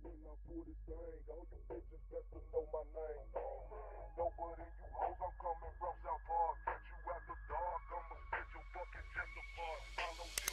when I pull this thing. All you bitches best to know my name. Nobody you hoes, I'm coming from South Park. Catch you after dark, I'ma spit your fucking chest apart. Follow you.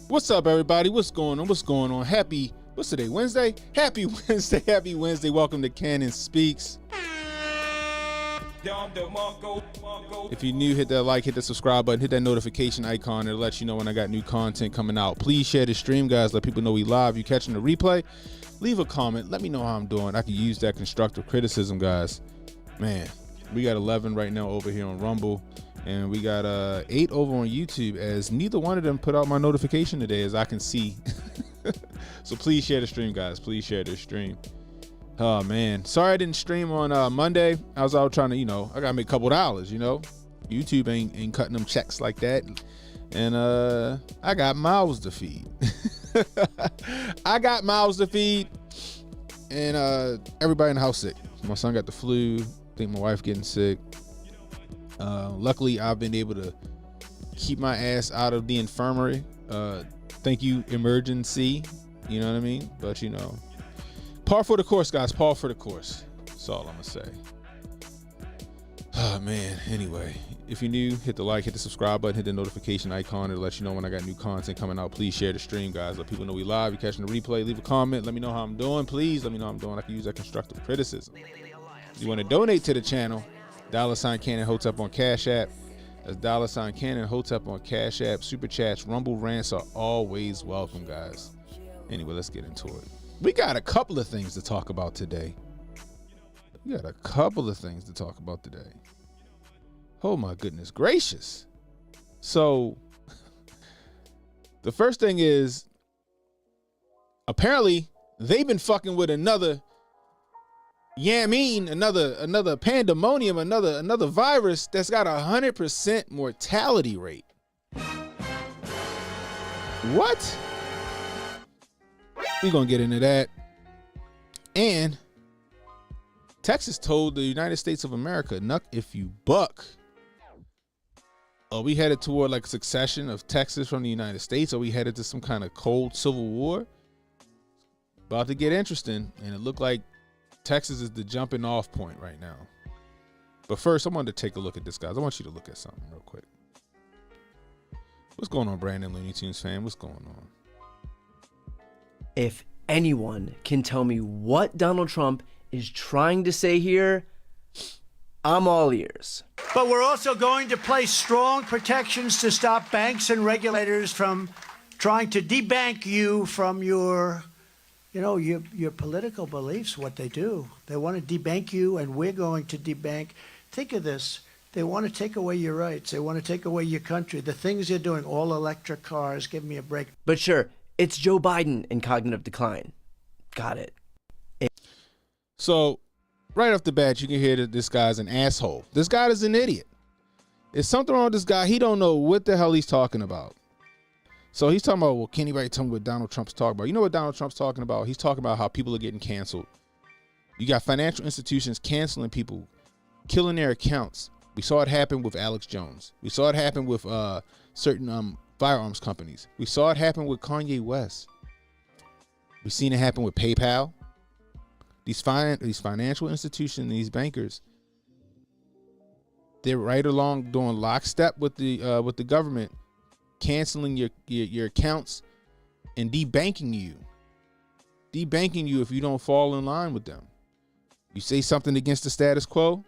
What's up, everybody? What's going on? What's going on? Happy, what's today? Wednesday? Happy Wednesday. Happy Wednesday. Welcome to Cannon Speaks. If you're new, hit that like, hit the subscribe button, hit that notification icon. It'll let you know when I got new content coming out. Please share the stream, guys. Let people know we live. You catching the replay? Leave a comment. Let me know how I'm doing. I can use that constructive criticism, guys. Man, we got 11 right now over here on Rumble. And we got 8 over on YouTube, as neither one of them put out my notification today, as I can see. So please share the stream, guys. Please share the stream. Oh, man. Sorry I didn't stream on Monday. I was out trying to, I got to make a couple dollars, YouTube ain't cutting them checks like that. And I got mouths to feed. I got mouths to feed. And everybody in the house sick. My son got the flu. I think my wife getting sick. Luckily, I've been able to keep my ass out of the infirmary. Thank you, emergency. You know what I mean? But, par for the course, guys. Par for the course. That's all I'm going to say. Oh, man. Anyway, if you're new, hit the like, hit the subscribe button, hit the notification icon. It'll let you know when I got new content coming out. Please share the stream, guys. Let people know we live. You're catching the replay. Leave a comment. Let me know how I'm doing. Please let me know how I'm doing. I can use that constructive criticism. If you want to donate to the channel, $ CannonHotep on CashApp. That's $ CannonHotep on CashApp. Super chats, Rumble rants are always welcome, guys. Anyway, let's get into it. We got a couple of things to talk about today. Oh my goodness gracious. So the first thing is, apparently they've been fucking with another another pandemonium, another virus that's got 100% mortality rate. What? We're gonna get into that. And Texas told the United States of America, Knuck, if you buck. Are we headed toward like a succession of Texas from the United States? Are we headed to some kind of cold civil war? About to get interesting, and it looked like Texas is the jumping off point right now. But first, I wanted to take a look at this, guys. I want you to look at something real quick. What's going on, Brandon Looney Tunes fan? What's going on? If anyone can tell me what Donald Trump is trying to say here, I'm all ears. But we're also going to place strong protections to stop banks and regulators from trying to debank you from your political beliefs. What they do, they want to debank you, and we're going to debank. Think of this. They want to take away your rights. They want to take away your country. The things they're doing, all electric cars, give me a break. But sure, it's Joe Biden in cognitive decline. Got it. So right off the bat, you can hear that this guy's an asshole. This guy is an idiot. There's something wrong with this guy. He don't know what the hell he's talking about. So he's talking about, well, can anybody tell me what Donald Trump's talking about? You know what Donald Trump's talking about? He's talking about how people are getting canceled. You got financial institutions canceling people, killing their accounts. We saw it happen with Alex Jones. We saw it happen with certain firearms companies. We saw it happen with Kanye West. We've seen it happen with PayPal. These financial institutions, these bankers, they're right along doing lockstep with the government, canceling your accounts and debanking you if you don't fall in line with them. You say something against the status quo,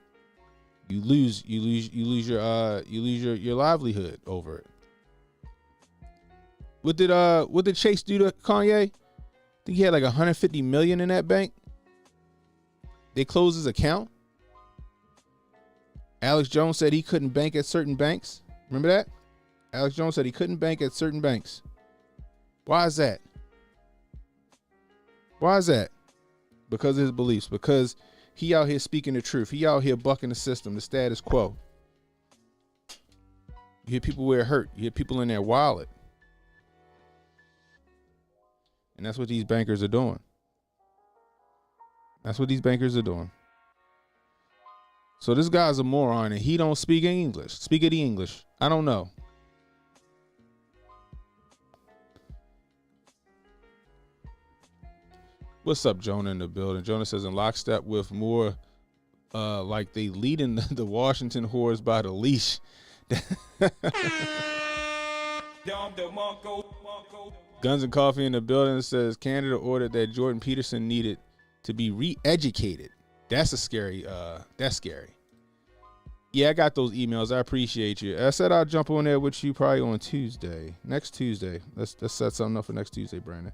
you lose your livelihood over it. What did Chase do to Kanye? I think he had like 150 million in that bank. They closed his account. Alex Jones said he couldn't bank at certain banks. Remember that? Alex Jones said he couldn't bank at certain banks. Why is that? Why is that? Because of his beliefs. Because he out here speaking the truth. He out here bucking the system, the status quo. You hear people where it hurt. You hear people in their wallet. And that's what these bankers are doing. That's what these bankers are doing. So this guy's a moron and he don't speak English. Speak of the English. I don't know. What's up, Jonah, in the building? Jonah says in lockstep with more like they leading the Washington whores by the leash. Guns and Coffee in the building says Canada ordered that Jordan Peterson needed to be re-educated. That's scary. Yeah, I got those emails. I appreciate you. I said I'll jump on there with you probably on Tuesday. Next Tuesday. Let's set something up for next Tuesday, Brandon.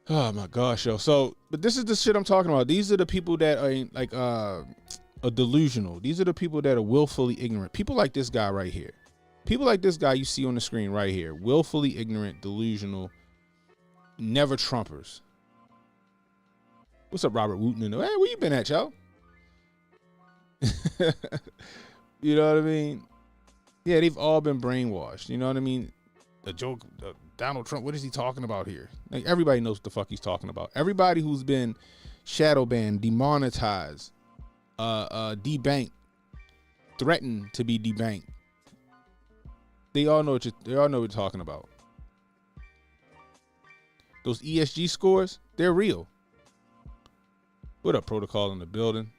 Oh my gosh, yo. So, but this is the shit I'm talking about. These are the people that are like delusional. These are the people that are willfully ignorant. People like this guy right here. People like this guy you see on the screen right here. Willfully ignorant, delusional, never Trumpers. What's up, Robert Wooten? Hey, where you been at, yo? You know what I mean? Yeah, they've all been brainwashed. You know what I mean? The joke, Donald Trump, what is he talking about here? Like, everybody knows what the fuck he's talking about. Everybody who's been shadow banned, demonetized, debanked, threatened to be debanked. They all know what you're talking about. Those ESG scores, they're real. What up, Protocol in the building?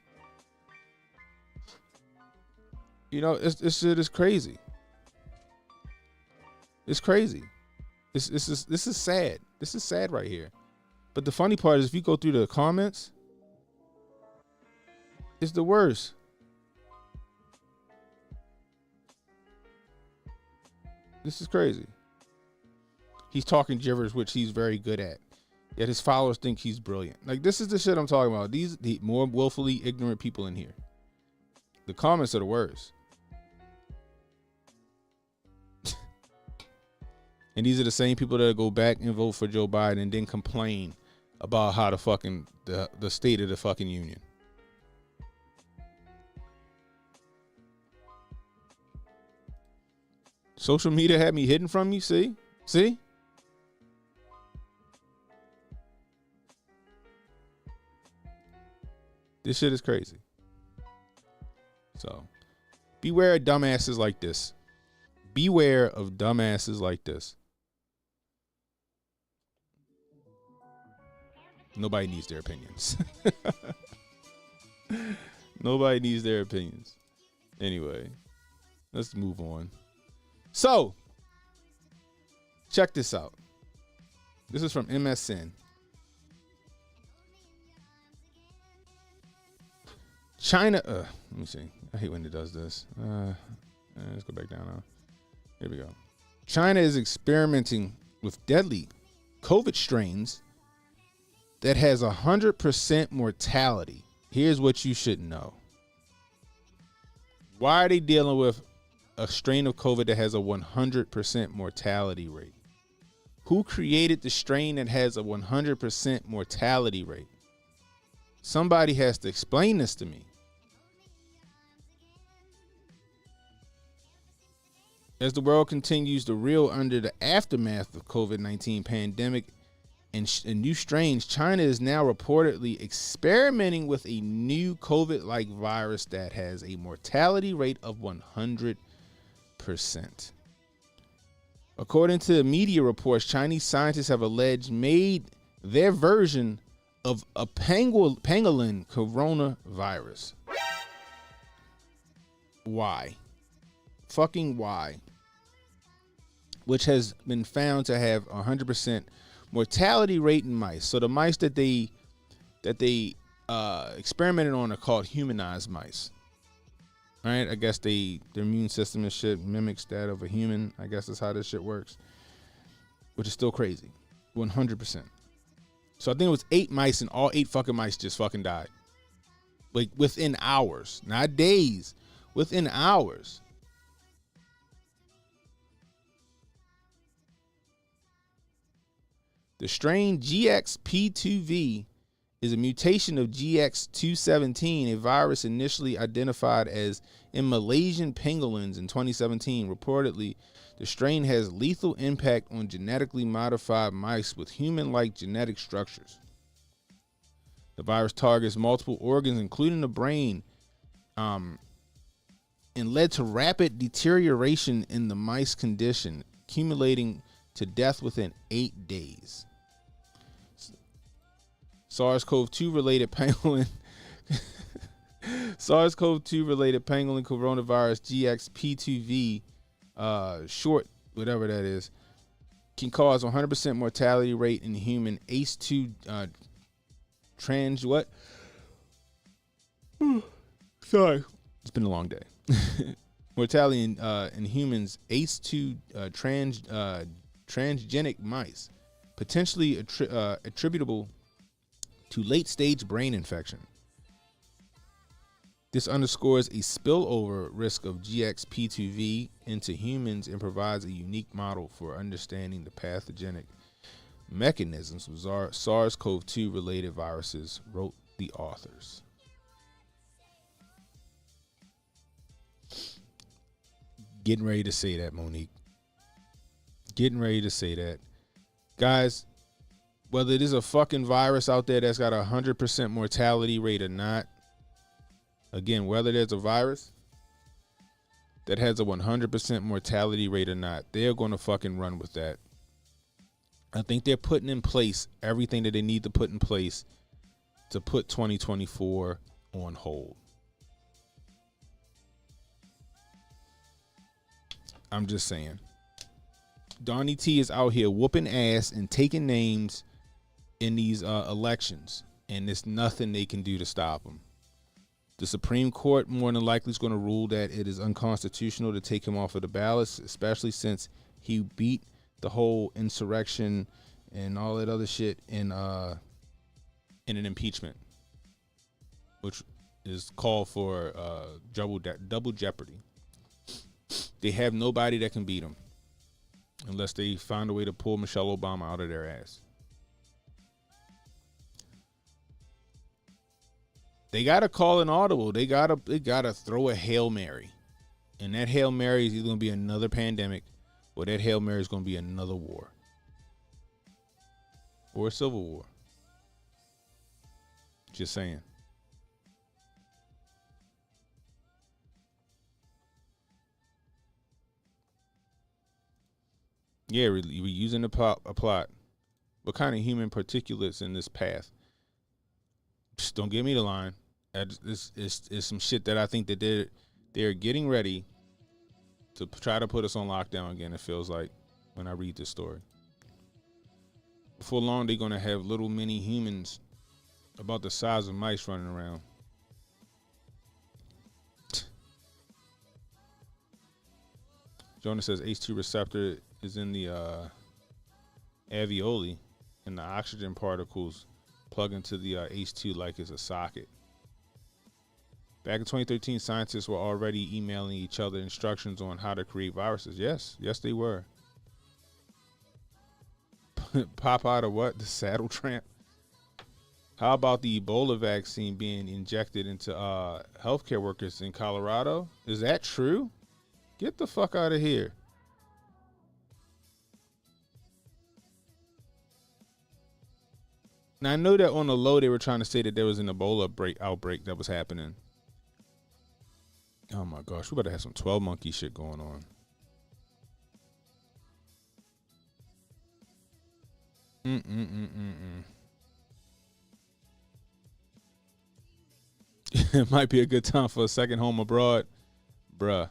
You know, this shit is crazy. It's crazy. This is sad. This is sad right here. But the funny part is, if you go through the comments, it's the worst. This is crazy. He's talking gibberish, which he's very good at. Yet his followers think he's brilliant. Like, this is the shit I'm talking about. The more willfully ignorant people in here. The comments are the worst. And these are the same people that go back and vote for Joe Biden and then complain about how the state of the fucking union. Social media had me hidden from you. See? This shit is crazy. So, beware of dumbasses like this. Beware of dumbasses like this. Nobody needs their opinions. Nobody needs their opinions. Anyway, let's move on. So, check this out. This is from MSN. China, let me see. I hate when it does this. Let's go back down now. Here we go. China is experimenting with deadly COVID strains that has 100% mortality. Here's what you should know. Why are they dealing with a strain of COVID that has a 100% mortality rate? Who created the strain that has a 100% mortality rate? Somebody has to explain this to me. As the world continues to reel under the aftermath of COVID-19 pandemic and new strains, China is now reportedly experimenting with a new COVID-like virus that has a mortality rate of 100%. According to media reports, Chinese scientists have alleged made their version of a pangolin coronavirus. Why? Fucking why? Which has been found to have 100% mortality rate in mice. So the mice that they experimented on are called humanized mice. Right? I guess their immune system and shit mimics that of a human. I guess that's how this shit works. Which is still crazy. 100%. So I think it was 8 mice, and all 8 fucking mice just fucking died. Like within hours. Not days. Within hours. The strain GXP2V is a mutation of GX217, a virus initially identified as in Malaysian pangolins in 2017. Reportedly, the strain has lethal impact on genetically modified mice with human-like genetic structures. The virus targets multiple organs, including the brain, and led to rapid deterioration in the mice condition, accumulating to death within 8 days. SARS-CoV-2 related pangolin coronavirus GXP2V short, whatever that is, can cause 100% mortality rate in human ACE2 Sorry, it's been a long day. Mortality in humans ACE2 transgenic mice, potentially attributable to late-stage brain infection. This underscores a spillover risk of GXP2V into humans and provides a unique model for understanding the pathogenic mechanisms of SARS-CoV-2 related viruses, wrote the authors. Getting ready to say that, Monique. Getting ready to say that. Guys, whether it is a fucking virus out there that's got a 100% mortality rate or not, again, whether there's a virus that has a 100% mortality rate or not, they're going to fucking run with that. I think they're putting in place everything that they need to put in place to put 2024 on hold. I'm just saying. Donnie T is out here whooping ass and taking names in these elections, and there's nothing they can do to stop him. The Supreme Court more than likely is going to rule that it is unconstitutional to take him off of the ballots, especially since he beat the whole insurrection and all that other shit in an impeachment, which is called for double jeopardy. They have nobody that can beat him unless they find a way to pull Michelle Obama out of their ass. They gotta call an audible. They gotta throw a Hail Mary, and that Hail Mary is either gonna be another pandemic, or that Hail Mary is gonna be another war, or a civil war. Just saying. Yeah, we're using a plot. What kind of human particulates in this path? Just don't give me the line. It's some shit that I think that they're getting ready to try to put us on lockdown again. It feels like when I read this story. Before long, they're gonna have little mini humans about the size of mice running around. Jonah says ACE2 receptor is in the alveoli, and the oxygen particles plug into the ACE2 like it's a socket. Back in 2013, scientists were already emailing each other instructions on how to create viruses. Yes, they were. Pop out of what? The saddle tramp? How about the Ebola vaccine being injected into healthcare workers in Colorado? Is that true? Get the fuck out of here. Now, I know that on the low they were trying to say that there was an Ebola outbreak that was happening. Oh my gosh, we better have some 12 monkey shit going on. It might be a good time for a second home abroad. Bruh,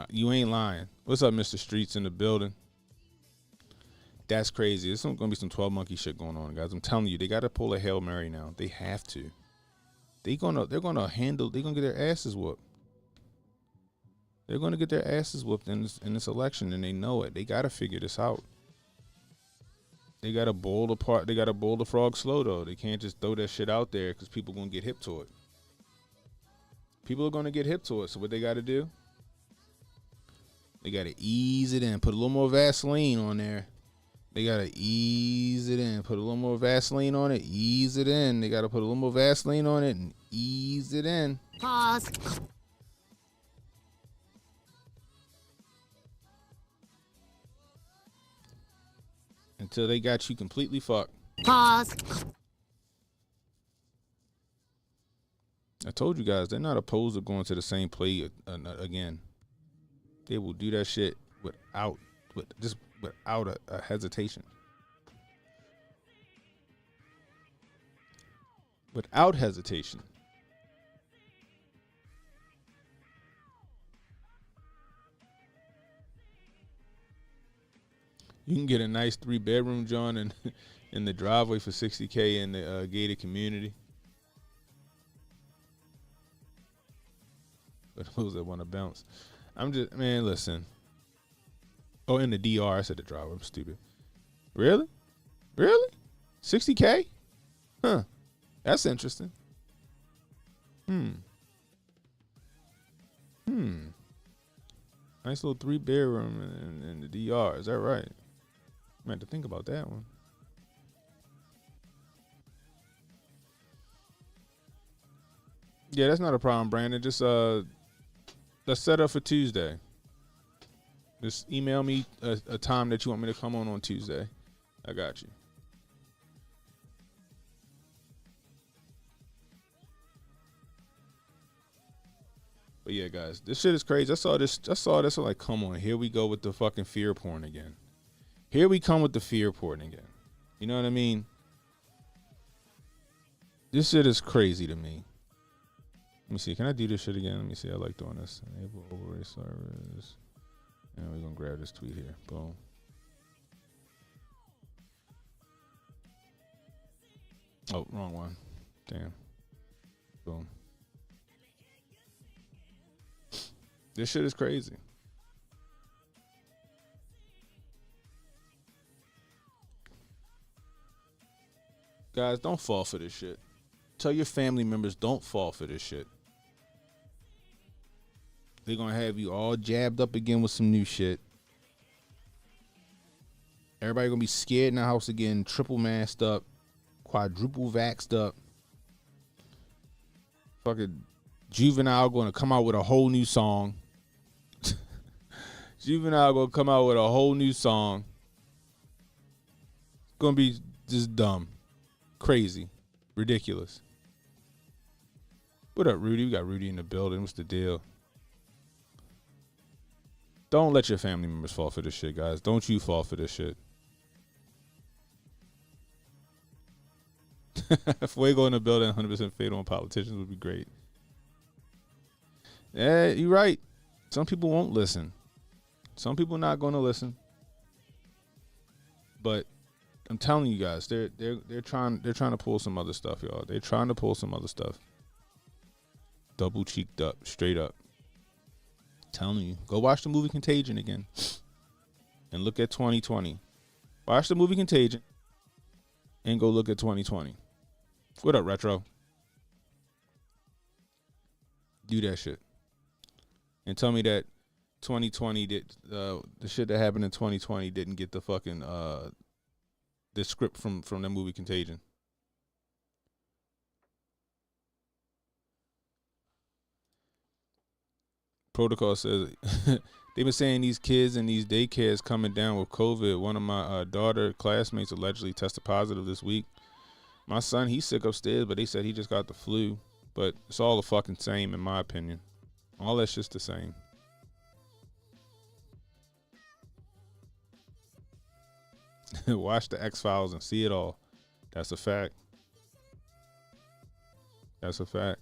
you ain't lying. What's up, Mr. Streets in the building? That's crazy. There's going to be some 12 monkey shit going on, guys. I'm telling you, they got to pull a Hail Mary now. They have to. They're gonna get their asses whooped. They're gonna get their asses whooped in this election, and they know it. They gotta figure this out. They gotta boil the frog slow though. They can't just throw that shit out there because people are gonna get hip to it. People are gonna get hip to it. So what they gotta do? They gotta ease it in. Put a little more Vaseline on there. They gotta ease it in. Put a little more Vaseline on it. Ease it in. They gotta put a little more Vaseline on it and ease it in. Pause. Until they got you completely fucked. Pause. I told you guys, they're not opposed to going to the same play again. They will do that shit without a hesitation. Without hesitation. You can get a nice 3-bedroom joint in the driveway for $60K in the gated community. But those that want to bounce, man. Listen. Oh, in the DR, I said the driveway. I'm stupid. Really? 60K? Huh? That's interesting. Nice little 3-bedroom in the DR. Is that right? I had to think about that one. Yeah, that's not a problem, Brandon. Just let's set up for Tuesday. Just email me a time that you want me to come on Tuesday. I got you. But yeah, guys, this shit is crazy. I saw this. I'm like, come on, here we go with the fucking fear porn again. Here we come with the fear porn again. You know what I mean? This shit is crazy to me. Let me see. Can I do this shit again? Let me see. I like doing this. Enable overlay service. And we're gonna grab this tweet here. Boom. Oh, wrong one. Damn. Boom. This shit is crazy. Guys, don't fall for this shit. Tell your family members don't fall for this shit. They're going to have you all jabbed up again with some new shit. Everybody going to be scared in the house again, triple masked up, quadruple vaxxed up. Fucking Juvenile going to come out with a whole new song. Juvenile going to come out with a whole new song. It's going to be just dumb. Crazy. Ridiculous. What up, Rudy? We got Rudy in the building. What's the deal? Don't let your family members fall for this shit, guys. Don't you fall for this shit. Fuego in the building, 100% fatal on politicians would be great. Yeah, you're right. Some people won't listen. Some people not going to listen. But I'm telling you guys, they're trying to pull some other stuff, y'all. They're trying to pull some other stuff. Double cheeked up, straight up. Telling you, go watch the movie Contagion again, and look at 2020. Watch the movie Contagion, and go look at 2020. What up, Retro? Do that shit, and tell me that 2020 did the shit that happened in 2020 didn't get the fucking the script from the movie Contagion. Protocol says they've been saying these kids in these daycares coming down with COVID. One of my daughter classmates allegedly tested positive this week. My son, he's sick upstairs, but they said he just got the flu. But it's all the fucking same, in my opinion. All that's just the same. Watch the X-Files and see it all. That's a fact. That's a fact.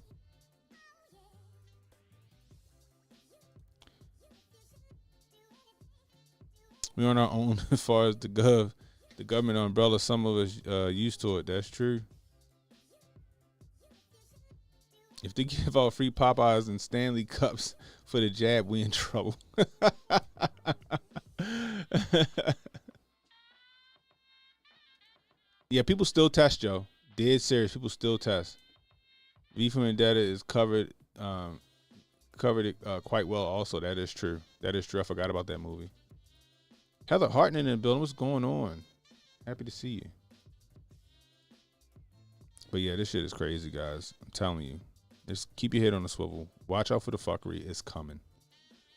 We on our own as far as the government umbrella. Some of us used to it. That's true. If they give out free Popeyes and Stanley cups for the jab, we in trouble. Yeah, people still test, Joe. Dead serious. People still test. V for Vendetta is covered it quite well. Also, that is true. That is true. I forgot about that movie. Heather Hartman in the building. What's going on? Happy to see you. But yeah, this shit is crazy, guys. I'm telling you. Just keep your head on the swivel. Watch out for the fuckery. It's coming.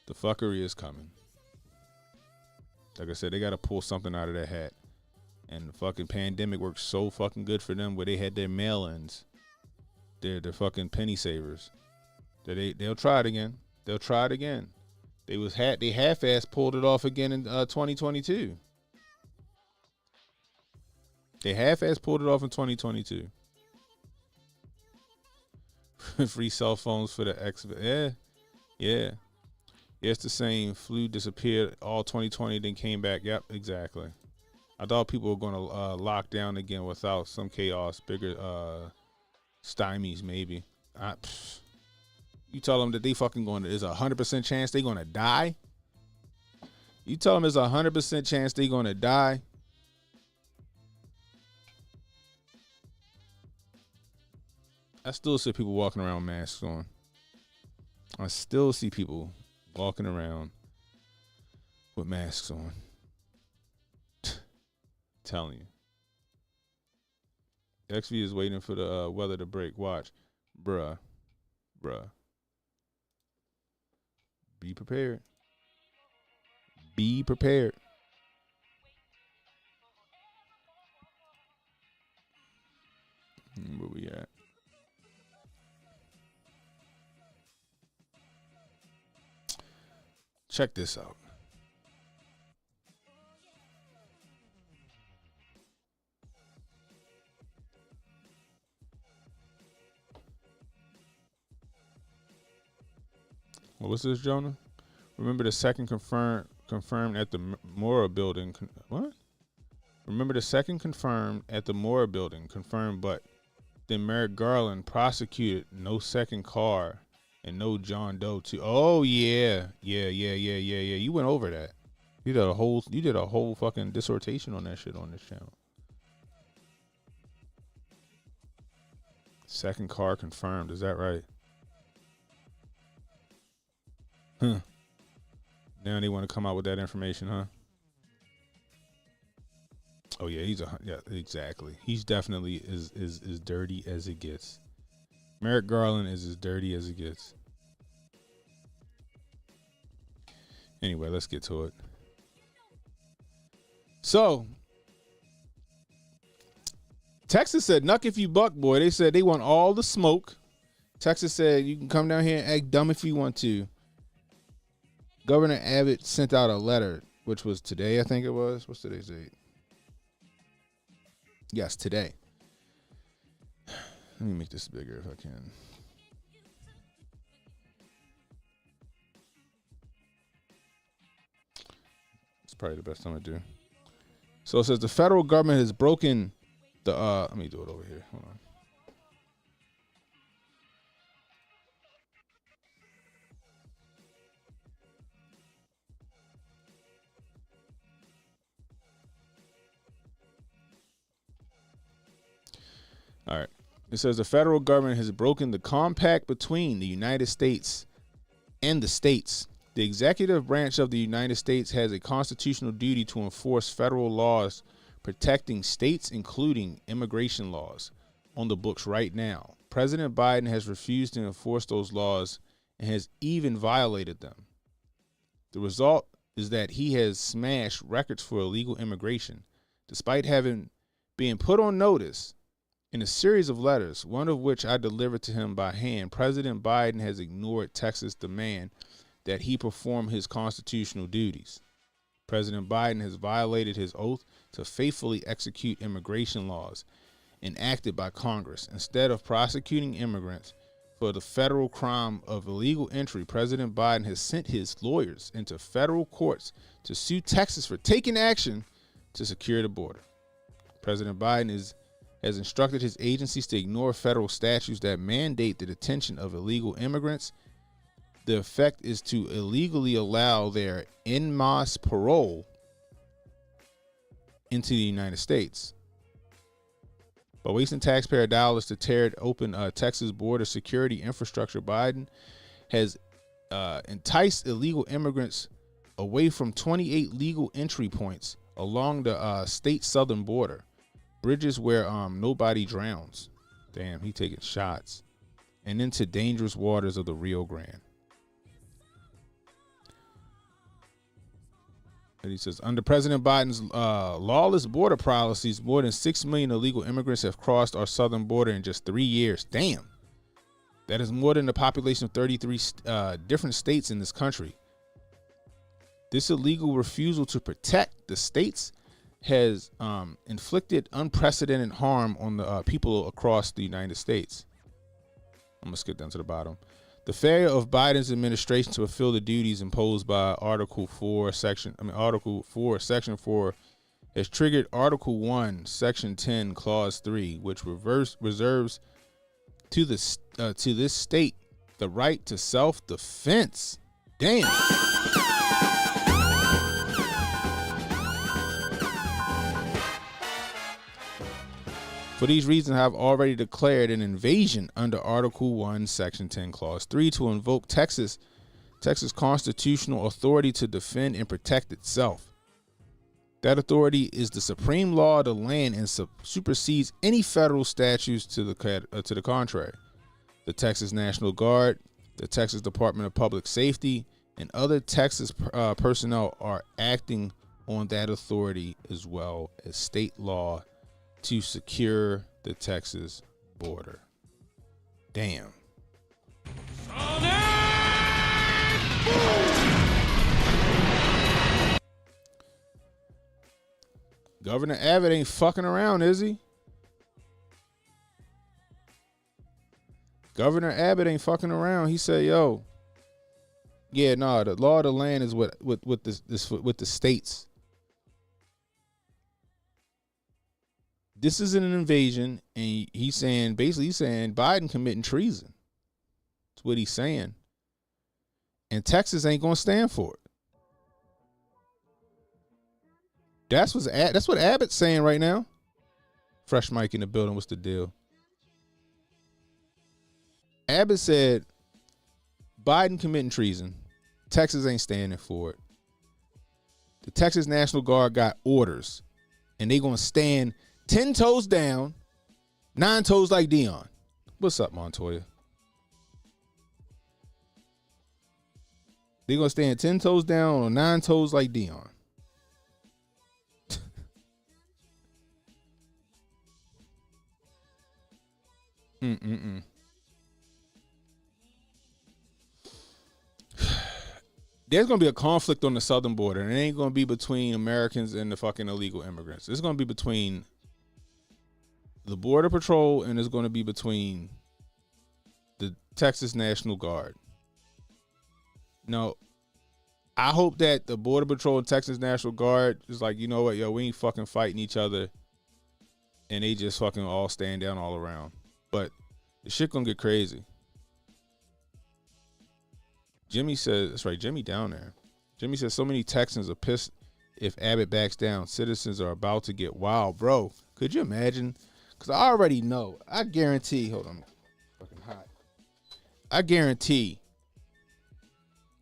The fuckery is coming. Like I said, they got to pull something out of their hat. And the fucking pandemic worked so fucking good for them where they had their mail-ins. They're fucking penny savers. They'll try it again. They'll try it again. They half-ass pulled it off again in 2022. They half-ass pulled it off in 2022. Free cell phones for the X. Yeah. It's the same. Flu disappeared all 2020, then came back. Yep, exactly. I thought people were going to lock down again without some chaos, bigger stymies maybe. You tell them that they fucking going to, there's a 100% chance they going to die. You tell them there's a 100% chance they going to die. I still see people walking around with masks on. I still see people walking around with masks on. Telling you. XV is waiting for the weather to break. Watch. Bruh. Be prepared. Be prepared. Where we at? Check this out. What was this, Jonah? Remember the second confirmed at the Mora building. What? Remember the second confirmed at the Mora building. Confirmed, but then Merrick Garland prosecuted no second car and no John Doe too. Oh yeah. You went over that. You did a whole fucking dissertation on that shit on this channel. Second car confirmed. Is that right? Huh. Now they want to come out with that information, huh? Oh yeah, yeah, exactly. He's definitely as dirty as it gets. Merrick Garland is as dirty as it gets. Anyway, let's get to it. So, Texas said, "Knuck if you buck, boy." They said they want all the smoke. Texas said you can come down here and act dumb if you want to. Governor Abbott sent out a letter, which was today, I think it was. What's today's date? Yes, today. Let me make this bigger if I can. It's probably the best time to do. So it says the federal government has broken the, let me do it over here. Hold on. All right. It says the federal government has broken the compact between the United States and the states. The executive branch of the United States has a constitutional duty to enforce federal laws protecting states, including immigration laws, on the books right now. President Biden has refused to enforce those laws and has even violated them. The result is that he has smashed records for illegal immigration, despite having been put on notice. In a series of letters, one of which I delivered to him by hand, President Biden has ignored Texas' demand that he perform his constitutional duties. President Biden has violated his oath to faithfully execute immigration laws enacted by Congress. Instead of prosecuting immigrants for the federal crime of illegal entry, President Biden has sent his lawyers into federal courts to sue Texas for taking action to secure the border. President Biden has instructed his agencies to ignore federal statutes that mandate the detention of illegal immigrants. The effect is to illegally allow their en masse parole into the United States. By wasting taxpayer dollars to tear open Texas border security infrastructure, Biden has enticed illegal immigrants away from 28 legal entry points along the state southern border. Bridges where nobody drowns. Damn, he taking shots. And into dangerous waters of the Rio Grande. And he says, under President Biden's lawless border policies, more than 6 million illegal immigrants have crossed our southern border in just 3 years. Damn. That is more than the population of 33 different states in this country. This illegal refusal to protect the states has inflicted unprecedented harm on the people across the United States. I'm going to skip down to the bottom. The failure of Biden's administration to fulfill the duties imposed by Article 4, Section 4 has triggered Article 1, Section 10, Clause 3, which reserves to this state the right to self-defense. Damn. For these reasons, I have already declared an invasion under Article 1, Section 10, Clause 3 to invoke Texas constitutional authority to defend and protect itself. That authority is the supreme law of the land and supersedes any federal statutes to the contrary. The Texas National Guard, the Texas Department of Public Safety, and other Texas personnel are acting on that authority as well as state law to secure the Texas border. Damn. Governor Abbott ain't fucking around, is he? Governor Abbott ain't fucking around. He said, "Yo, yeah, nah, the law of the land is with the states. This isn't an invasion," and he's saying Biden committing treason. That's what he's saying. And Texas ain't gonna stand for it. That's what Abbott's saying right now. Fresh Mike in the building. What's the deal? Abbott said Biden committing treason. Texas ain't standing for it. The Texas National Guard got orders, and they gonna stand 10 toes down, 9 toes like Dion. What's up, Montoya? They gonna stand 10 toes down or 9 toes like Dion. There's going to be a conflict on the southern border, and it ain't going to be between Americans and the fucking illegal immigrants. It's going to be between the Border Patrol, and it's going to be between the Texas National Guard. Now, I hope that the Border Patrol and Texas National Guard is like, you know what, yo, we ain't fucking fighting each other, and they just fucking all stand down all around. But the shit gonna get crazy. Jimmy says, that's right, Jimmy down there. Jimmy says so many Texans are pissed if Abbott backs down. Citizens are about to get wild. Bro, could you imagine? Because I already know. I guarantee, hold on, fucking hot. I guarantee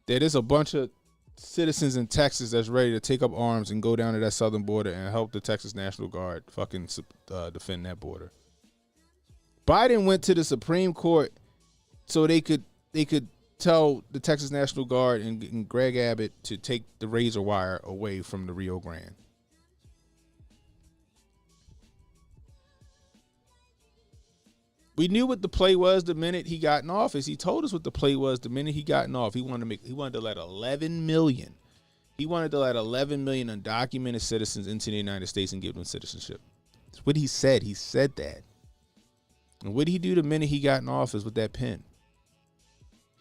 that there's a bunch of citizens in Texas that's ready to take up arms and go down to that southern border and help the Texas National Guard fucking defend that border. Biden went to the Supreme Court so they could tell the Texas National Guard and Greg Abbott to take the razor wire away from the Rio Grande. We knew what the play was the minute he got in office. He told us what the play was the minute he got in office. He wanted to let 11 million. He wanted to let 11 million undocumented citizens into the United States and give them citizenship. That's what he said. He said that. And what did he do the minute he got in office with that pen?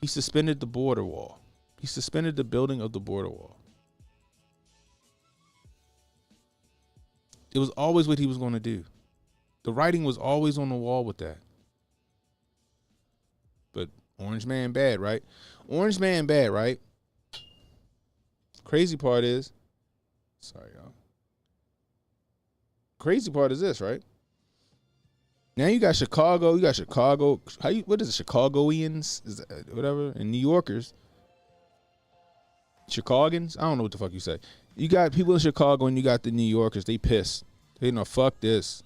He suspended the border wall. He suspended the building of the border wall. It was always what he was going to do. The writing was always on the wall with that. But Orange Man bad, right? Orange Man bad, right? Crazy part is, sorry, y'all. Crazy part is this, right? Now you got Chicago. What is it? Chicagoans, is that, whatever, and New Yorkers. Chicagoans. I don't know what the fuck you say. You got people in Chicago and you got the New Yorkers. They pissed. They know fuck this.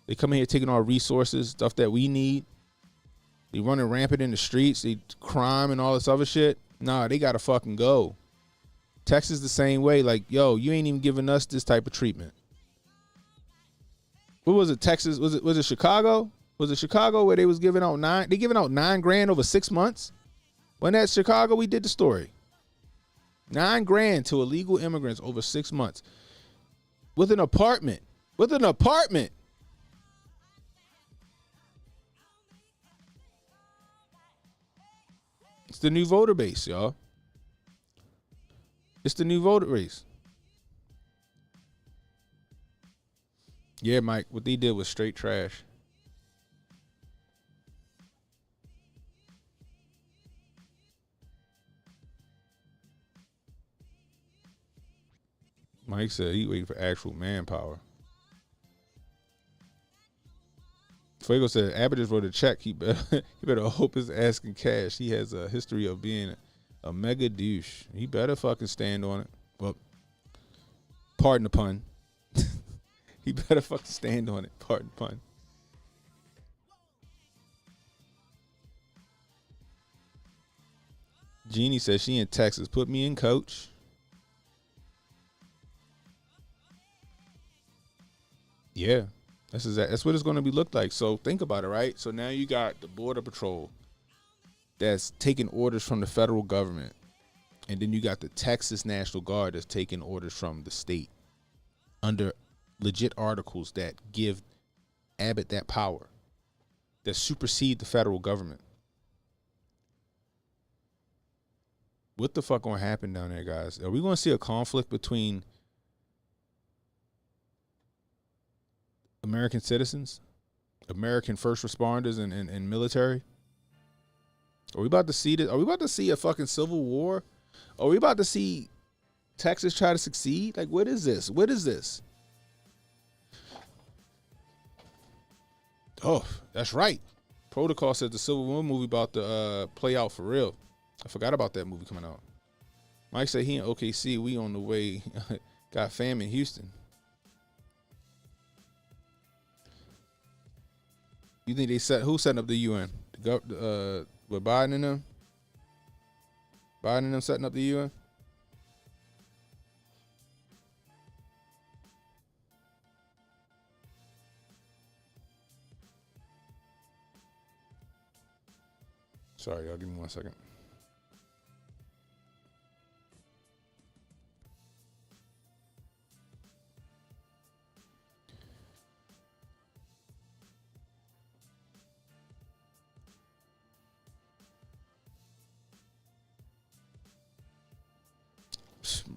They come in here taking our resources, stuff that we need. They running rampant in the streets. They crime and all this other shit. Nah, they gotta fucking go. Texas the same way. Like, yo, you ain't even giving us this type of treatment. What was it? Texas? Was it Chicago? Was it Chicago where they was giving out $9,000 over 6 months? When that Chicago, we did the story. $9,000 to illegal immigrants over 6 months. With an apartment. It's the new voter base, y'all. It's the new voter base. Yeah, Mike, what they did was straight trash. Mike said he waiting for actual manpower. Fuego said Abbott just wrote a check. He better hope his ass can cash. He has a history of being a mega douche. He better fucking stand on it. Well, pardon the pun. He better fucking stand on it. Pardon the pun. Jeannie says she in Texas. Put me in, coach. Yeah, that's what it's going to be looked like. So think about it, right? So now you got the Border Patrol that's taking orders from the federal government, and then you got the Texas National Guard that's taking orders from the state under legit articles that give Abbott that power, that supersede the federal government. What the fuck gonna happen down there, guys? Are we gonna see a conflict between American citizens, American first responders, and military? Are we about to see this? Are we about to see a fucking civil war? Are we about to see Texas try to succeed? Like, what is this? What is this? Oh, that's right. Protocol said the Civil War movie about to play out for real. I forgot about that movie coming out. Mike said he in OKC. We on the way. Got fam in Houston. You think who's setting up the UN? With Biden and them? Biden and them setting up the UN? Sorry, y'all. Give me 1 second.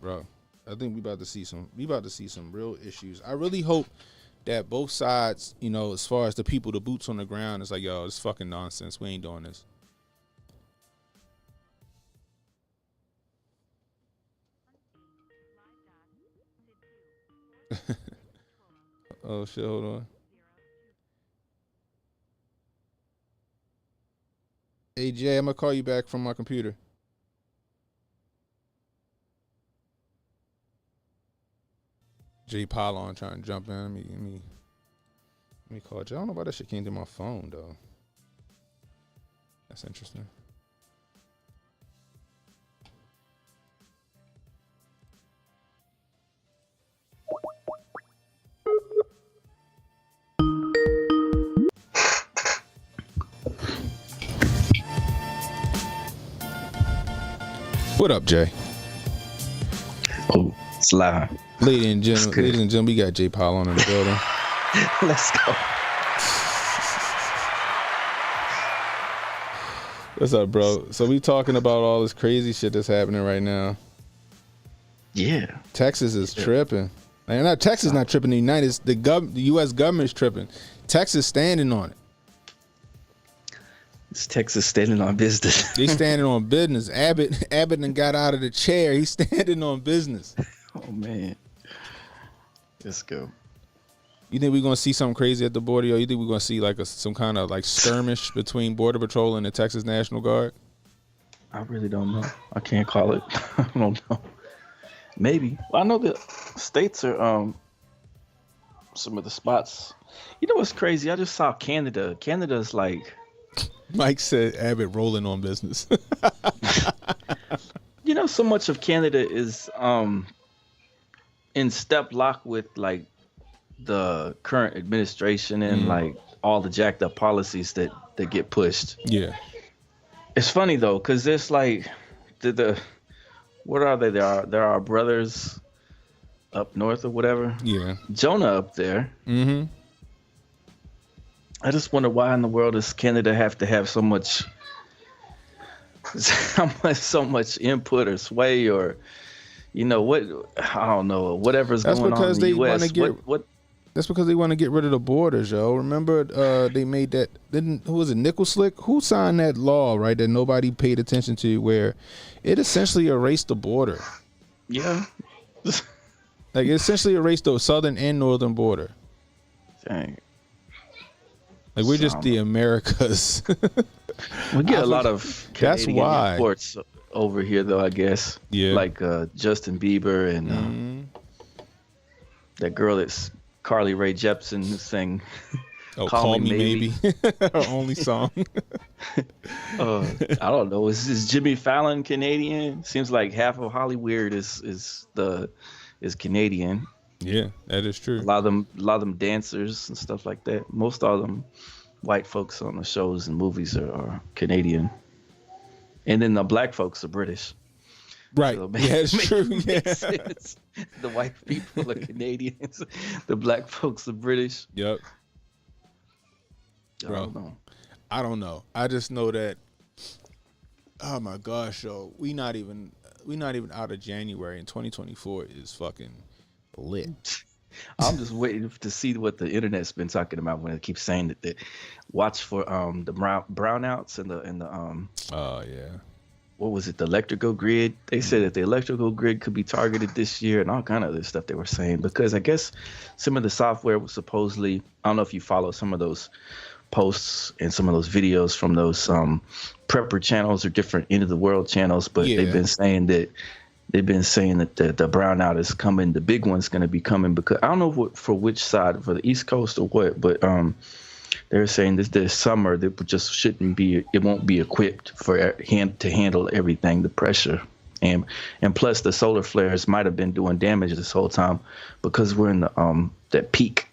Bro, I think we about to see some real issues. I really hope that both sides, you know, as far as the people, the boots on the ground, it's like, yo, it's fucking nonsense. We ain't doing this. Oh shit, hold on. Hey Jay, I'm gonna call you back from my computer. Jay Polon trying to jump in. Let me call Jay. I don't know why that shit came to my phone though. That's interesting. What up, Jay? Oh, it's live. Ladies and gentlemen, we got Jay Polon in the building. Let's go. What's up, bro? So we talking about all this crazy shit that's happening right now. Yeah. Texas is tripping. And not Texas not tripping. The U.S. government's tripping. Texas standing on it. It's Texas standing on business. They standing on business. Abbott done got out of the chair. He's standing on business. Oh man. Let's go. You think we're gonna see something crazy at the border, or you think we're gonna see like some kind of like skirmish between Border Patrol and the Texas National Guard? I really don't know. I can't call it. I don't know. Maybe. Well, I know the states are some of the spots. You know what's crazy? I just saw Canada. Canada's like, Mike said Abbott rolling on business. you know, so much of Canada is in step lock with like the current administration and like all the jacked up policies that get pushed. Yeah. It's funny though, because there's like what are they? There are our brothers up north or whatever. Yeah. Jonah up there. Mm-hmm. I just wonder why in the world does Canada have to have so much so much input or sway or what, I don't know, whatever's That's going on because in the they want US. to get. That's because they want to get rid of the borders, yo. Remember, they made that. Who was it? Nickel Slick? Who signed that law, right? That nobody paid attention to, where it essentially erased the border. Yeah. Like, it essentially erased the southern and northern border. Dang. Like, we're just the Americas. We get a lot of Canadian imports over here, though, I guess. Yeah. Like Justin Bieber and that girl that's Carly Rae Jepsen who sang Call Me Maybe. Her only song. I don't know. Is Jimmy Fallon Canadian? Seems like half of Hollywood is Canadian. Yeah, that is true. A lot of them dancers and stuff like that. Most of them white folks on the shows and movies are Canadian. And then the black folks are British. Right. So yeah, it's true. Yeah. Sense. The white people are Canadians. The black folks are British. Yep. I don't know. I just know that. Oh my gosh, yo, we not even out of January, and 2024 is fucking lit. I'm just waiting to see what the internet's been talking about when it keeps saying that they watch for the brownouts and the Oh yeah. What was it, the electrical grid? They said that the electrical grid could be targeted this year and all kind of other stuff they were saying, because I guess some of the software was supposedly, I don't know if you follow some of those posts and some of those videos from those prepper channels or different end of the world channels, but they've been saying that the brownout is coming. The big one's going to be coming, because I don't know for which side, for the East Coast or what, but they're saying this summer that just it won't be equipped to handle everything, the pressure. And plus the solar flares might have been doing damage this whole time because we're in the that peak.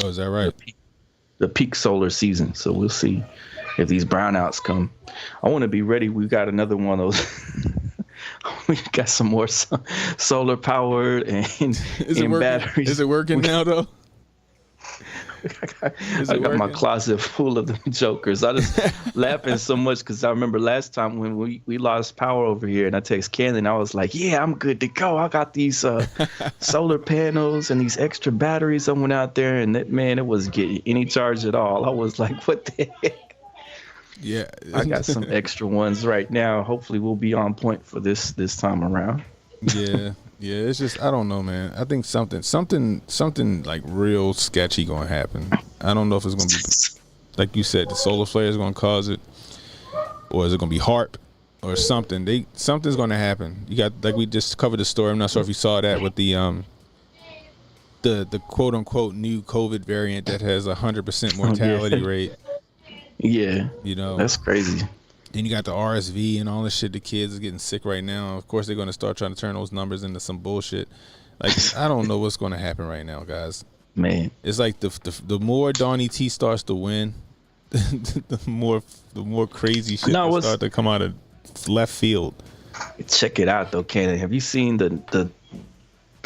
Oh, is that right? The peak solar season. So we'll see if these brownouts come. I want to be ready. We got another one of those. We got some more solar powered and batteries. Is it working now though? I got my closet full of them jokers. I just laughing so much because I remember last time when we lost power over here, and I text Cannon, I was like, yeah, I'm good to go. I got these solar panels and these extra batteries. I went out there, and that, man, it wasn't getting any charge at all. I was like, what the heck? Yeah. I got some extra ones right now. Hopefully we'll be on point for this time around. Yeah. Yeah, it's just, I don't know, man. I think something like real sketchy gonna happen. I don't know if it's gonna be, like you said, the solar flare is gonna cause it, or is it gonna be HARP or something? Something's gonna happen. You got, like, we just covered the story. I'm not sure if you saw that with the quote unquote new COVID variant that has 100% mortality rate. Yeah, that's crazy. Then you got the RSV and all this shit. The kids are getting sick right now. Of course, they're going to start trying to turn those numbers into some bullshit. Like, I don't know what's going to happen right now, guys. Man, it's like the more Donnie T starts to win, the more crazy shit will start to come out of left field. Check it out, though, Cannon. Have you seen the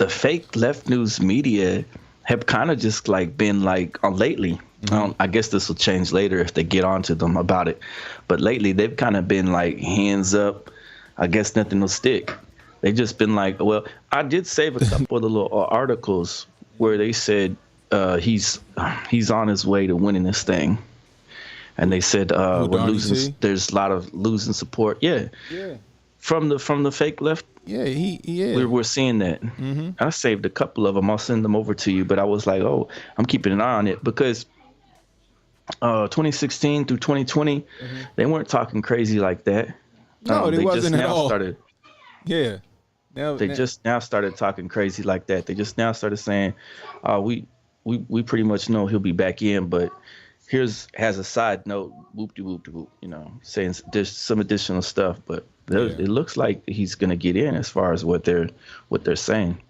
fake left news media have kind of just like been like on lately? I guess this will change later if they get onto them about it. But lately, they've kind of been like, hands up. I guess nothing will stick. They've just been like, well, I did save a couple of the little articles where they said he's on his way to winning this thing. And they said we're losing. There's a lot of losing support. Yeah. From the fake left. Yeah, we're seeing that. Mm-hmm. I saved a couple of them. I'll send them over to you. But I was like, oh, I'm keeping an eye on it because 2016 through 2020, they weren't talking crazy like that. No, they wasn't at all. Yeah. They just now started talking crazy like that. They just now started saying, we pretty much know he'll be back in, but has a side note, whoop-de-whoop-de-whoop, saying there's some additional stuff, but it looks like he's gonna get in as far as what they're saying.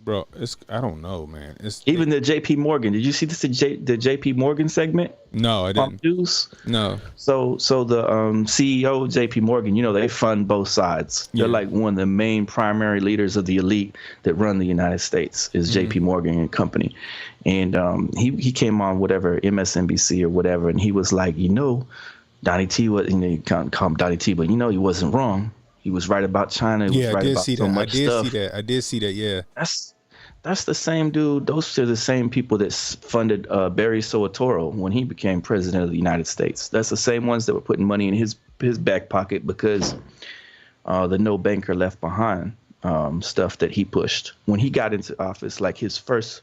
Bro, I don't know, man. Even the JP Morgan. Did you see this? The JP Morgan segment? No, I didn't. News? No. So the CEO of JP Morgan, they fund both sides. They're like one of the main primary leaders of the elite that run the United States is JP Morgan and Company. And he came on whatever MSNBC or whatever, and he was like, Donnie T was, you can't call him Donnie T, but he wasn't wrong. He was right about China. He was right about so much stuff. I did see that. Yeah. That's the same dude. Those are the same people that funded Barry Soetoro when he became president of the United States. That's the same ones that were putting money in his back pocket because the No Banker Left Behind stuff that he pushed when he got into office. Like his first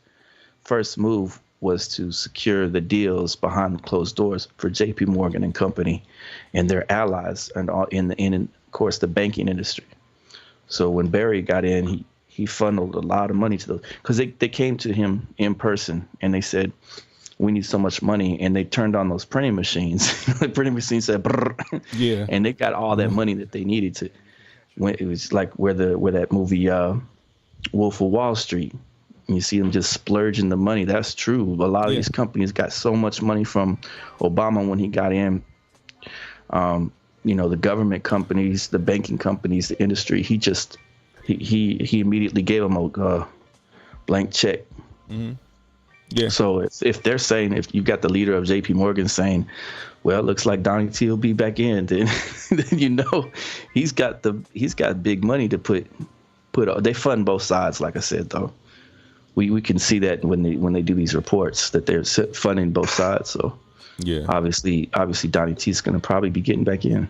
move was to secure the deals behind closed doors for J.P. Morgan and Company and their allies, and all in of course the banking industry. So when Barry got in, he funneled a lot of money to those, because they came to him in person and they said, we need so much money, and they turned on those printing machines. The printing machine said, brrr, yeah, and they got all that money that they needed to. When it was like where that movie Wolf of Wall Street, you see them just splurging the money. That's true. A lot of these companies got so much money from Obama when he got in. The government companies, the banking companies, the industry. He immediately gave them a blank check. Mm-hmm. Yeah. So if they're saying, if you got the leader of J.P. Morgan saying, well, it looks like Donnie T will be back in, then he's got big money to put. They fund both sides, like I said, though. We can see that when they do these reports that they're funding both sides. So yeah, obviously Donnie T's going to probably be getting back in.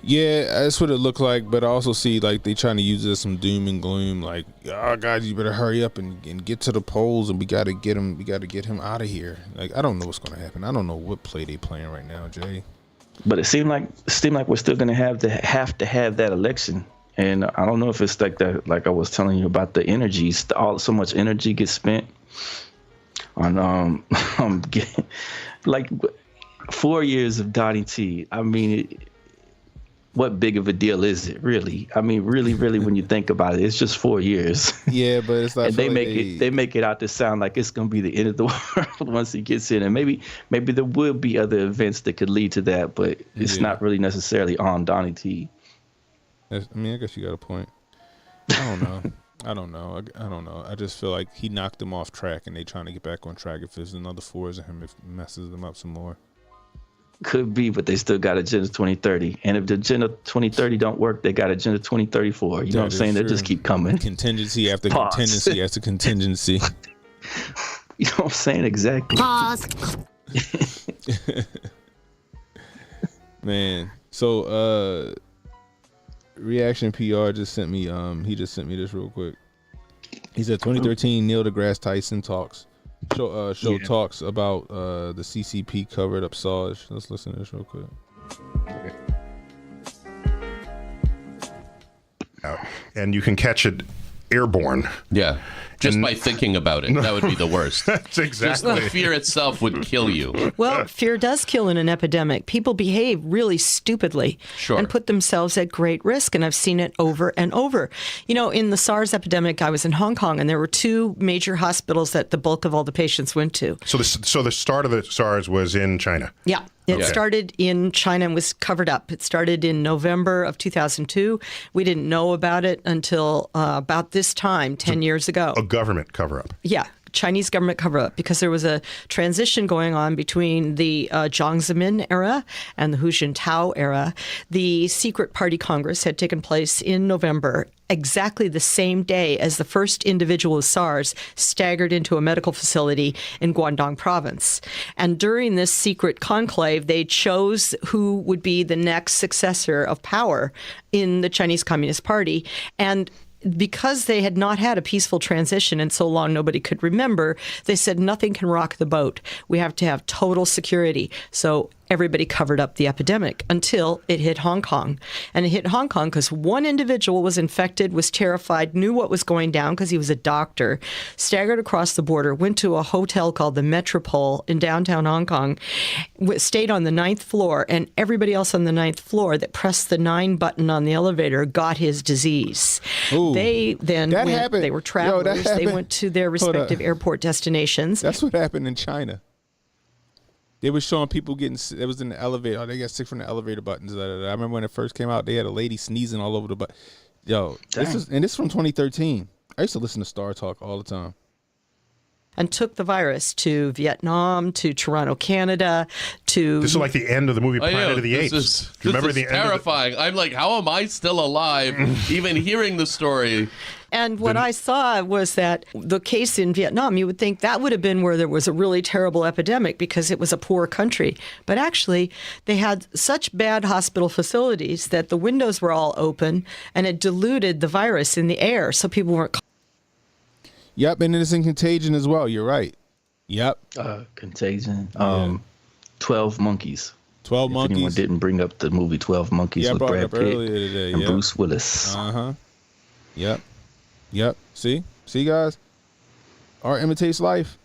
Yeah, that's what it looked like. But I also see like they trying to use it as some doom and gloom. Like, oh God, you better hurry up and get to the polls, and we got to get him. We got to get him out of here. Like, I don't know what's going to happen. I don't know what play they playing right now, Jay. But it seemed like we're still going to have to have that election. And I don't know if it's like that, like I was telling you about the energies. So much energy gets spent on like 4 years of Donnie T. I mean, what big of a deal is it, really? I mean, really, when you think about it, it's just 4 years. Yeah, but it's like, and they make it out to sound like it's gonna be the end of the world once he gets in, and maybe there will be other events that could lead to that, but it's not really necessarily on Donnie T. I mean, I guess you got a point. I don't know. I just feel like he knocked them off track, and they trying to get back on track. If there's another 4 years of him, it messes them up some more. Could be, but they still got Agenda 2030. And if the Agenda 2030 don't work, they got Agenda 2034. You know what I'm saying? They just keep coming. Contingency after contingency after contingency. You know what I'm saying? Exactly. Pause. Man. So, Reaction PR just sent me, he just sent me this real quick. He said 2013 Neil deGrasse Tyson talks. Show talks about the CCP covered up SARS. Let's listen to this real quick. And you can catch it airborne. Yeah. Just by thinking about it, that would be the worst. That's exactly. Just the fear itself would kill you. Well, fear does kill in an epidemic. People behave really stupidly and put themselves at great risk, and I've seen it over and over. You know, in the SARS epidemic, I was in Hong Kong, and there were 2 major hospitals that the bulk of all the patients went to. So the start of the SARS was in China? Yeah. It started in China and was covered up. It started in November of 2002. We didn't know about it until about this time, 10 years ago. A government cover-up. Yeah. Chinese government cover-up, because there was a transition going on between the Jiang Zemin era and the Hu Jintao era. The secret party congress had taken place in November, exactly the same day as the first individual with SARS staggered into a medical facility in Guangdong province. And during this secret conclave, they chose who would be the next successor of power in the Chinese Communist Party. And because they had not had a peaceful transition and so long nobody could remember, they said nothing can rock the boat. We have to have total security. So everybody covered up the epidemic until it hit Hong Kong. And it hit Hong Kong because one individual was infected, was terrified, knew what was going down because he was a doctor, staggered across the border, went to a hotel called the Metropole in downtown Hong Kong, stayed on the 9th floor, and everybody else on the 9th floor that pressed the 9 button on the elevator got his disease. Ooh, they then went, they were travelers. They went to their respective airport destinations. That's what happened in China. They were showing people getting, it was in the elevator. Oh, they got sick from the elevator buttons. I remember when it first came out, they had a lady sneezing all over the button. Yo, this is from 2013. I used to listen to Star Talk all the time. and took the virus to Vietnam, to Toronto, Canada, to... This is like the end of the movie I know, Planet of the Apes. Do you remember the end terrifying. I'm like, how am I still alive even hearing the story? And what I saw was that the case in Vietnam, you would think that would have been where there was a really terrible epidemic because it was a poor country. But actually, they had such bad hospital facilities that the windows were all open and it diluted the virus in the air. So people weren't... Yep, and it's in Contagion as well. You're right. Yep. Contagion. 12 Monkeys. 12 If Monkeys. anyone didn't bring up the movie 12 Monkeys Yeah, I with brought it Brad up Pitt earlier today. and Yep. Bruce Willis. Uh-huh. Yep. Yep. See, guys, art imitates life.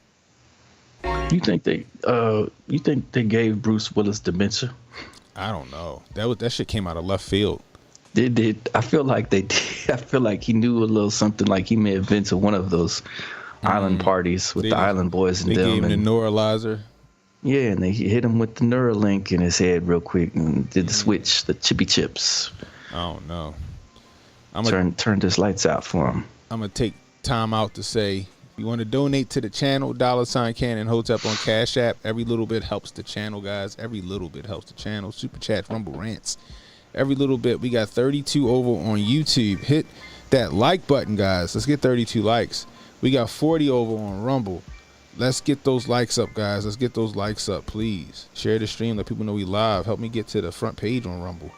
You think they gave Bruce Willis dementia? I don't know. That shit came out of left field. They did. I feel like they did. I feel like he knew a little something. Like he may have been to one of those island parties with the Island Boys and They them. gave him and, the neuralizer. yeah, and they hit him with the Neuralink in his head real quick and did the switch, the chippy chips. I don't know. Turned his lights out for him. I'm gonna take time out to say, if you want to donate to the channel, $CannonHotep on Cash App. Every little bit helps the channel, guys. Every little bit helps the channel. Super chats, Rumble rants. Every little bit. We got 32 over on YouTube. Hit that like button, guys. Let's get 32 likes. We got 40 over on Rumble. Let's get those likes up, guys. Let's get those likes up, please. Share the stream. Let people know we live. Help me get to the front page on Rumble.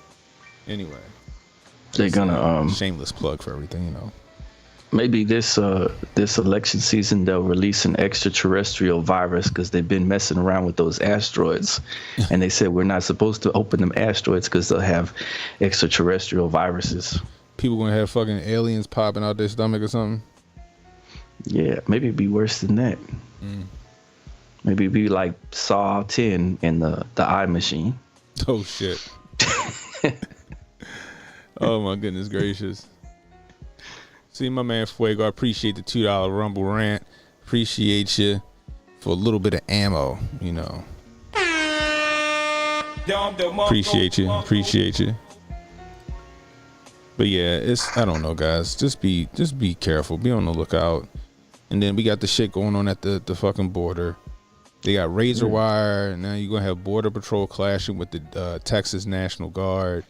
Anyway. They're gonna shameless plug for everything, you know. Maybe this election season they'll release an extraterrestrial virus because they've been messing around with those asteroids, and they said we're not supposed to open them asteroids because they'll have extraterrestrial viruses. People gonna have fucking aliens popping out their stomach or something. Yeah, maybe it'd be worse than that. Maybe it'd be like Saw 10 in the Eye Machine. Oh shit. Oh my goodness gracious. See, my man Fuego, I appreciate the $2 Rumble rant. Appreciate you for a little bit of ammo, you know. Appreciate you. But yeah, I don't know, guys. Just be careful. Be on the lookout. And then we got the shit going on at the fucking border. They got razor wire, and now you're gonna have Border Patrol clashing with the Texas National Guard.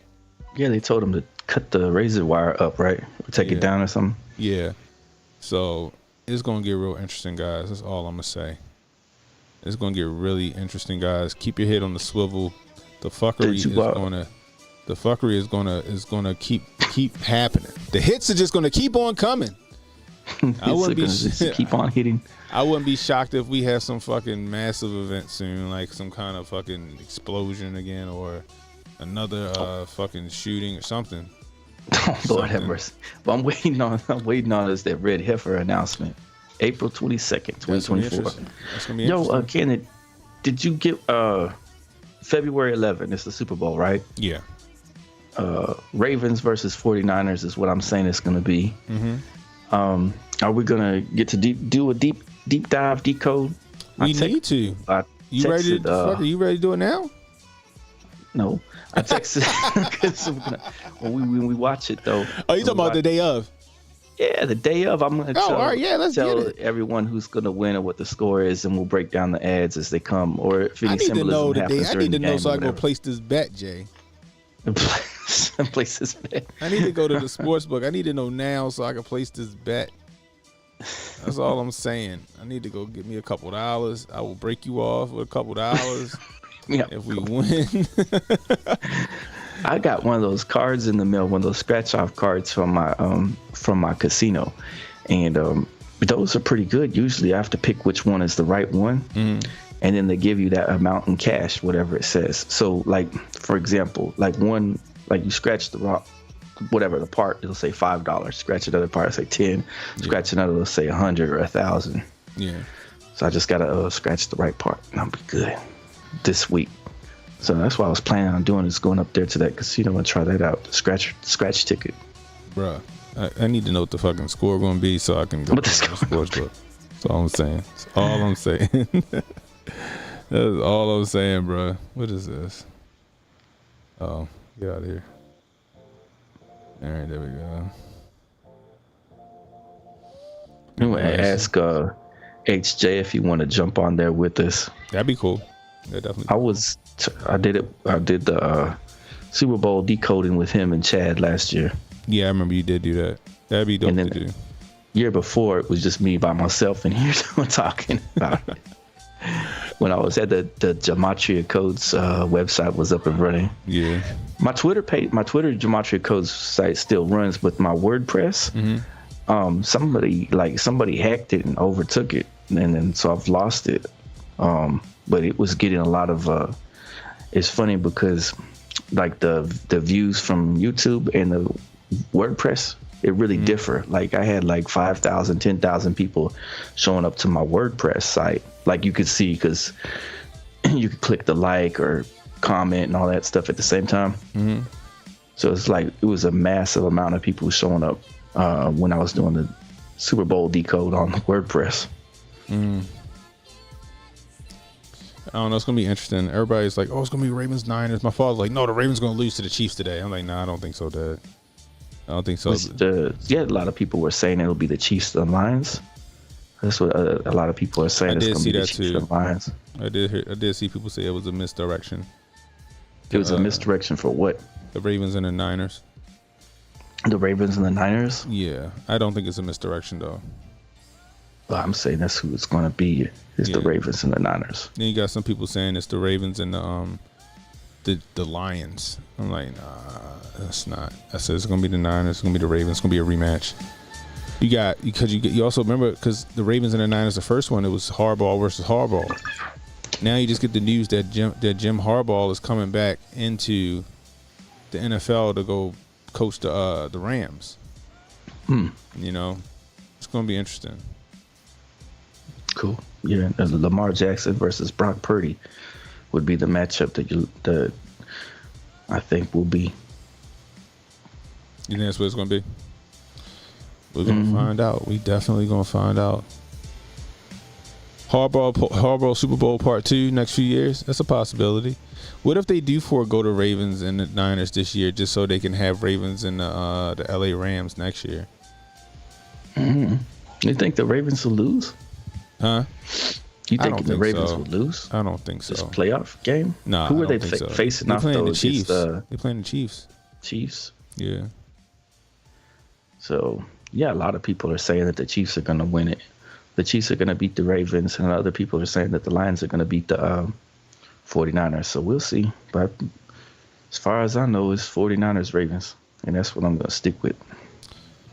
Yeah, they told them to cut the razor wire up, right? Or take it down or something. Yeah. So it's gonna get real interesting, guys. That's all I'm gonna say. It's gonna get really interesting, guys. Keep your head on the swivel. The fuckery is gonna keep happening. The hits are just gonna keep on coming. I wouldn't be just keep on hitting. I wouldn't be shocked if we have some fucking massive event soon, like some kind of fucking explosion again, or another fucking shooting or something. Oh, Lord have mercy. But I'm waiting on is that Red Heifer announcement. April 22nd, 2024. That's gonna be interesting. Yo, Kenneth, did you get February 11th? It's the Super Bowl, right? Yeah. Ravens versus 49ers is what I'm saying it's gonna be. Are we gonna get to do a deep dive decode? We need to. You ready to do it now? No, I texted when we watch it though. Oh, you talking about the day of? Yeah, the day of. I'm gonna all right, yeah, let's tell get it. everyone who's gonna win or what the score is, and we'll break down the ads as they come, or if any symbolism happens I during need to the know game so or I can go whatever. place this bet, Jay. Place this bet. I need to go to the sports book. I need to know now so I can place this bet. That's all I'm saying. I need to go get me a couple dollars. I will break you off with a couple dollars Yeah. if we win. I got one of those cards in the mail, one of those scratch off cards from my casino, and those are pretty good. Usually, I have to pick which one is the right one, and then they give you that amount in cash, whatever it says. So, like for example, like you scratch the rock, whatever the part, it'll say $5. Scratch another part, it'll say 10. Scratch another, it'll say 100 or 1,000. Yeah. So I just gotta scratch the right part, and I'll be good this week. So that's what I was planning on doing, is going up there to that casino and try that out. Scratch ticket. Bruh, I need to know what the fucking score going to be so I can go to the sports book. That's all I'm saying. That's all I'm saying. That's all I'm saying, bruh. What is this? Oh, get out of here. All right, there we go. Anyway, HJ, if you want to jump on there with us. That'd be cool. Yeah, definitely. I did the Super Bowl decoding with him and Chad last year. Yeah, I remember you did do that. That'd be dope And then to do. Year before, it was just me by myself in here talking about it. When I was at the Gematria Codes website was up and running. Yeah. My Twitter Gematria Codes site still runs, but my WordPress, somebody hacked it and overtook it, and then so I've lost it. But it was getting a lot of. It's funny because like the views from YouTube and the WordPress, it really differ. Like I had like 5,000, 10,000 people showing up to my WordPress site. Like you could see, because you could click the like or comment and all that stuff at the same time. So it's like it was a massive amount of people showing up when I was doing the Super Bowl decode on WordPress. I don't know. It's gonna be interesting. Everybody's like, "Oh, it's gonna be Ravens Niners." My father's like, "No, the Ravens gonna lose to the Chiefs today." I'm like, "Nah, I don't think so, Dad. I don't think so." A lot of people were saying it'll be the Chiefs and Lions. That's what a lot of people are saying. I It's did gonna see be the that Chiefs too. and Lions. I did see people say it was a misdirection. It was a misdirection for what? The Ravens and the Niners. The Ravens and the Niners? Yeah, I don't think it's a misdirection though. Well, I'm saying that's who it's going to be. It's the Ravens and the Niners. Then you got some people saying it's the Ravens and the Lions. I'm like, nah, that's not. I said it's gonna be the Niners. It's gonna be the Ravens. It's gonna be a rematch. You also remember because the Ravens and the Niners, the first one, it was Harbaugh versus Harbaugh. Now you just get the news that Jim Harbaugh is coming back into the NFL to go coach the Rams. You know, it's gonna be interesting. Cool. Yeah, Lamar Jackson versus Brock Purdy would be the matchup that I think will be. You think that's what it's gonna be? We're gonna find out. We definitely gonna find out. Harbaugh Super Bowl Part 2 next few years. That's a possibility. What if they do forego the Ravens and the Niners this year just so they can have Ravens and the LA Rams next year? You think the Ravens will lose? Huh? You think the Ravens will lose? I don't think so. This playoff game? No. Who are they facing off though? The Chiefs. They're playing the Chiefs. Chiefs? Yeah. So, yeah, a lot of people are saying that the Chiefs are going to win it. The Chiefs are going to beat the Ravens, and other people are saying that the Lions are going to beat the 49ers. So we'll see. But as far as I know, it's 49ers Ravens, and that's what I'm going to stick with.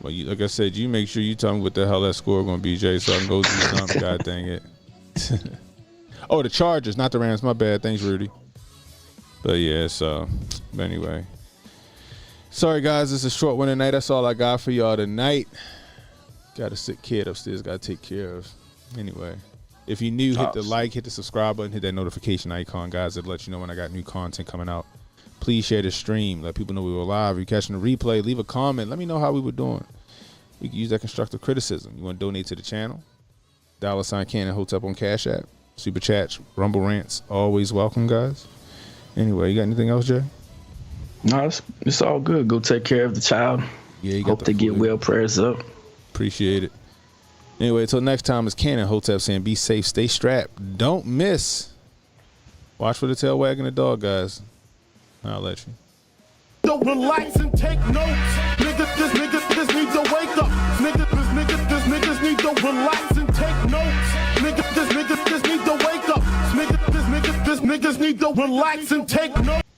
Well, like I said, you make sure you tell me what the hell that score going to be, Jay, so I can go do something. God dang it. Oh, the Chargers, not the Rams. My bad. Thanks, Rudy. But yeah, but anyway. Sorry, guys. It's a short one tonight. That's all I got for y'all tonight. Got a sick kid upstairs. Got to take care of. Anyway, if you're new, hit the like, hit the subscribe button, hit that notification icon, guys. It'll let you know when I got new content coming out. Please share the stream. Let people know we were live. If you're catching the replay, leave a comment. Let me know how we were doing. We can use that constructive criticism. You want to donate to the channel? $ CannonHotep on CashApp. Super chats, Rumble rants, always welcome, guys. Anyway, you got anything else, Jay? No, it's all good. Go take care of the child. Yeah, you got Hope they get well. Prayers up. Appreciate it. Anyway, until next time, it's CannonHotep saying be safe, stay strapped, don't miss. Watch for the tail wagging the dog, guys. I'll let you. Don't relax and take notes. Niggas need to wake up. Niggas need to relax and take notes. Niggas need to wake up. Niggas need to relax and take notes.